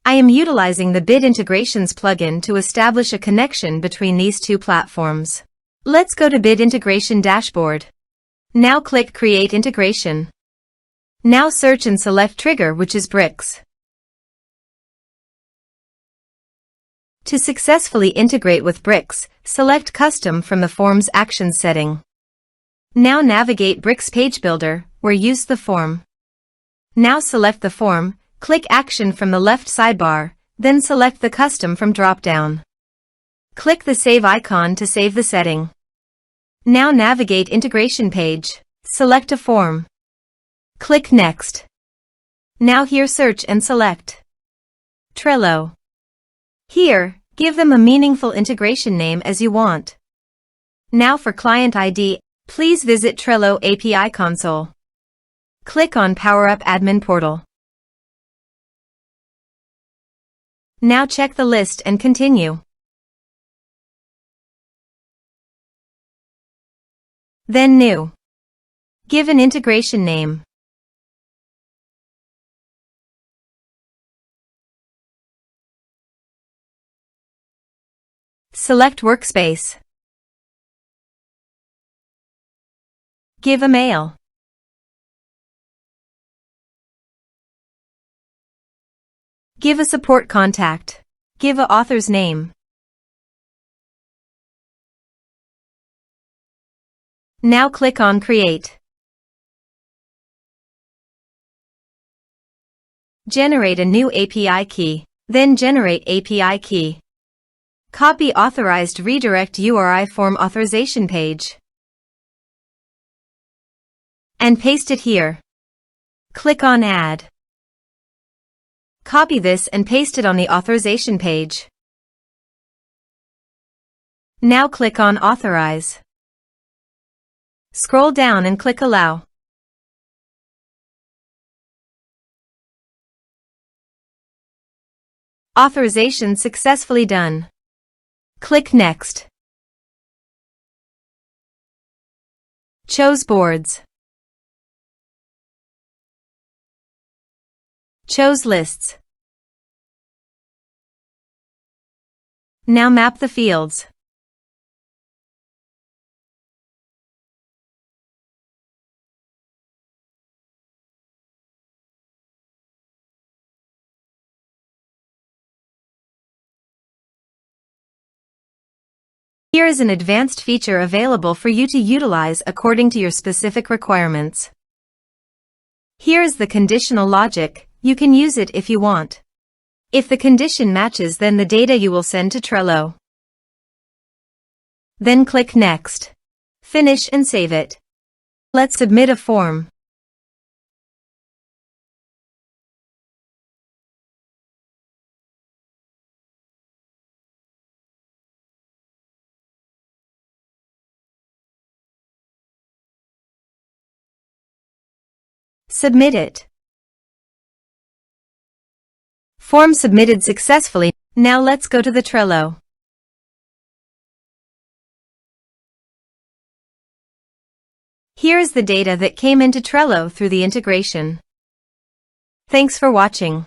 I am utilizing the Bit Integrations plugin to establish a connection between these two platforms. Let's go to Bit Integration Dashboard. Now click Create Integration. Now search and select Trigger, which is Bricks. To successfully integrate with Bricks, select Custom from the Form's Actions setting. Now navigate Bricks Page Builder, where use the form. Now select the form, click Action from the left sidebar, then select the Custom from drop-down. Click the Save icon to save the setting. Now navigate Integration page, select a form. Click Next. Now here search and select Trello. Here, give them a meaningful integration name as you want. Now for client ID, please visit Trello API console. Click on Power Up Admin Portal. Now check the list and continue. Then New. Give an integration name. Select Workspace. Give a mail. Give a support contact. Give a author's name. Now click on Create. Generate a new API key, then generate API key. Copy authorized redirect URI form authorization page and paste it here. Click on Add. Copy this and paste it on the authorization page. Now click on Authorize. Scroll down and click Allow. Authorization successfully done. Click Next. Chose Boards. Chose Lists. Now map the fields. Here is an advanced feature available for you to utilize according to your specific requirements. Here is the conditional logic. You can use it if you want. If the condition matches, then the data you will send to Trello. Then click Next. Finish and save it. Let's submit a form. Submit it. Form submitted successfully. Now let's go to the Trello. Here is the data that came into Trello through the integration. Thanks for watching.